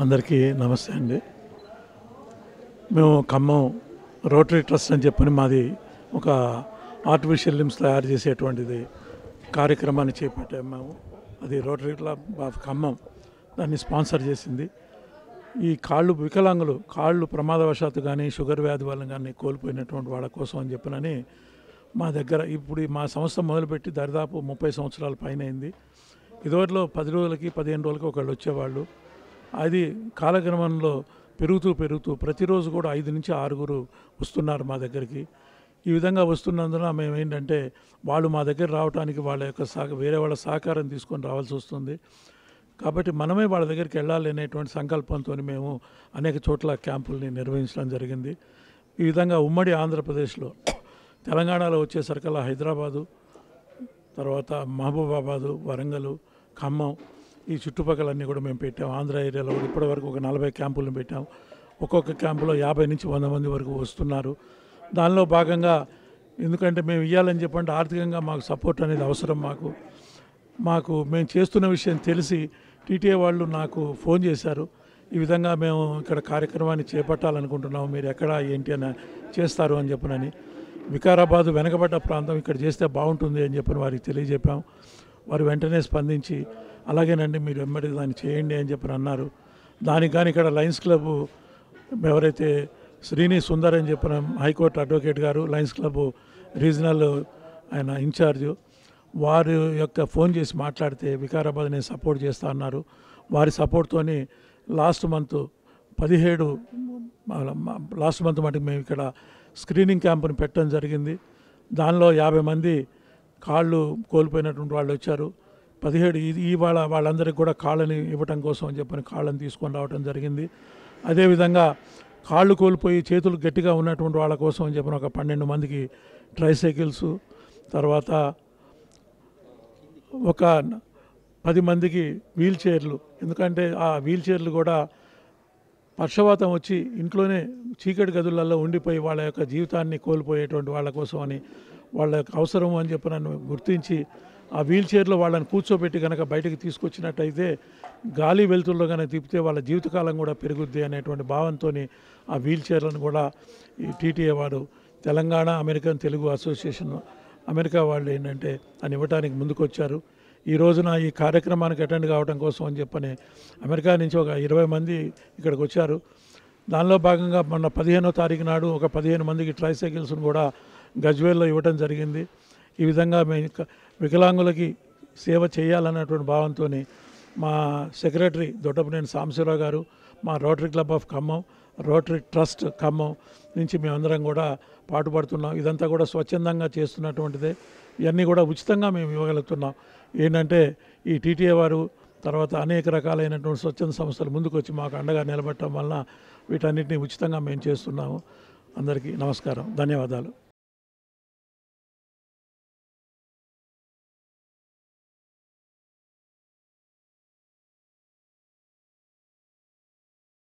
అందరికీ నమస్తే అండి. మేము ఖమ్మం రోటరీ ట్రస్ట్ అని చెప్పని మాది ఒక ఆర్టిఫిషియల్ లిమ్స్ తయారు చేసేటువంటిది కార్యక్రమాన్ని చేపట్టాము మేము. అది రోటరీ క్లబ్ ఆఫ్ ఖమ్మం దాన్ని స్పాన్సర్ చేసింది. ఈ వికలాంగులు కాళ్ళు ప్రమాదవశాత్తు కానీ షుగర్ వ్యాధి వల్ల కానీ కోల్పోయినటువంటి వాళ్ళ కోసం అని చెప్పనని మా దగ్గర ఇప్పుడు మా సంస్థ మొదలుపెట్టి దాదాపు 30 సంవత్సరాల పైన అయింది. ఇదివరలో 10 రోజులకి 15 రోజులకి ఒకళ్ళు వచ్చేవాళ్ళు. అది కాలక్రమంలో పెరుగుతూ ప్రతిరోజు కూడా 5 నుంచి 6 వస్తున్నారు మా దగ్గరికి. ఈ విధంగా వస్తున్నందున మేము ఏంటంటే వాళ్ళు మా దగ్గర రావడానికి వాళ్ళ యొక్క వేరే వాళ్ళ సహకారం తీసుకొని రావాల్సి వస్తుంది. కాబట్టి మనమే వాళ్ళ దగ్గరికి వెళ్ళాలి అనేటువంటి సంకల్పంతో మేము అనేక చోట్ల క్యాంపుల్ని నిర్వహించడం జరిగింది. ఈ విధంగా ఉమ్మడి ఆంధ్రప్రదేశ్లో తెలంగాణలో వచ్చేసరికల్లా హైదరాబాదు, తర్వాత మహబూబాబాదు, వరంగల్, ఖమ్మం ఈ చుట్టుపక్కలన్నీ కూడా మేము పెట్టాం. ఆంధ్ర ఏరియాలో కూడా ఇప్పటివరకు ఒక 40 క్యాంపులను పెట్టాం. ఒక్కొక్క క్యాంపులో 50 నుంచి 100 మంది వరకు వస్తున్నారు. దానిలో భాగంగా ఎందుకంటే మేము ఇవ్వాలని చెప్పంటే ఆర్థికంగా మాకు సపోర్ట్ అనేది అవసరం. మాకు మేము చేస్తున్న విషయం తెలిసి టీటీఏ వాళ్ళు నాకు ఫోన్ చేశారు. ఈ విధంగా మేము ఇక్కడ కార్యక్రమాన్ని చేపట్టాలనుకుంటున్నాము, మీరు ఎక్కడ ఏంటి అని చేస్తారు అని చెప్పనని. వికారాబాదు వెనకబడ్డ ప్రాంతం, ఇక్కడ చేస్తే బాగుంటుంది అని చెప్పని వారికి తెలియజెప్పాం. వారు వెంటనే స్పందించి అలాగేనండి మీరు వెంబడి దాన్ని చేయండి అని చెప్పని అన్నారు. దానికి కానీ ఇక్కడ లయన్స్ క్లబ్ ఎవరైతే శ్రీని సుందర్ అని చెప్పిన హైకోర్టు అడ్వకేట్ గారు, లయన్స్ క్లబ్ రీజనల్ ఆయన ఇన్ఛార్జు, వారి యొక్క ఫోన్ చేసి మాట్లాడితే వికారాబాద్ నేను సపోర్ట్ చేస్తా అన్నారు. వారి సపోర్ట్తోని లాస్ట్ మంత్ మటుకు మేము ఇక్కడ స్క్రీనింగ్ క్యాంపుని పెట్టడం జరిగింది. దానిలో 50 మంది కాళ్ళు కోల్పోయినటువంటి వాళ్ళు వచ్చారు. 17 వాళ్ళందరికీ కూడా కాళ్ళని ఇవ్వటం కోసం అని చెప్పని కాళ్ళని తీసుకొని రావడం జరిగింది. అదేవిధంగా కాళ్ళు కోల్పోయి చేతులు గట్టిగా ఉన్నటువంటి వాళ్ళ కోసం అని చెప్పిన ఒక 12 మందికి ట్రైసైకిల్స్, తర్వాత ఒక 10 మందికి వీల్ చైర్లు. ఎందుకంటే ఆ వీల్ చైర్లు కూడా పక్షవాతం వచ్చి ఇంట్లోనే చీకటి గదులలో ఉండిపోయి వాళ్ళ యొక్క జీవితాన్ని కోల్పోయేటువంటి వాళ్ళ కోసం అని, వాళ్ళ యొక్క అవసరం అని చెప్పి నన్ను గుర్తించి ఆ వీల్ చైర్లో వాళ్ళని కూర్చోబెట్టి కనుక బయటకు తీసుకొచ్చినట్టయితే గాలి వెలుతుల్లో కనుక తిప్పితే వాళ్ళ జీవితకాలం కూడా పెరుగుద్ది అనేటువంటి భావంతో ఆ వీల్ చైర్లను కూడా ఈ టీటీఏ వాడు Telangana American Telugu association America వాళ్ళు ఏంటంటే అని ఇవ్వడానికి ముందుకొచ్చారు. ఈ రోజున ఈ కార్యక్రమానికి అటెండ్ కావడం కోసం అని చెప్పని అమెరికా నుంచి ఒక 20 మంది ఇక్కడికి వచ్చారు. దానిలో భాగంగా మొన్న 15వ తారీఖు నాడు ఒక 15 మందికి ట్రైసైకిల్స్ను కూడా గజ్వేల్లో ఇవ్వడం జరిగింది. ఈ విధంగా మేము వికలాంగులకి సేవ చేయాలన్నటువంటి భావంతో మా సెక్రటరీ దొడ్డపనేని సాంబశివరావు గారు, మా rotary club of Khammam, rotary trust Khammam నుంచి మేమందరం కూడా పాటుపడుతున్నాం. ఇదంతా కూడా స్వచ్ఛందంగా చేస్తున్నటువంటిదే. ఇవన్నీ కూడా ఉచితంగా మేము ఇవ్వగలుగుతున్నాం. ఏంటంటే ఈ టీటీఏ వారు తర్వాత అనేక రకాలైనటువంటి స్వచ్ఛంద సంస్థలు ముందుకు వచ్చి మాకు అండగా నిలబడటం వలన వీటన్నిటిని ఉచితంగా మేము చేస్తున్నాము. అందరికీ నమస్కారం, ధన్యవాదాలు.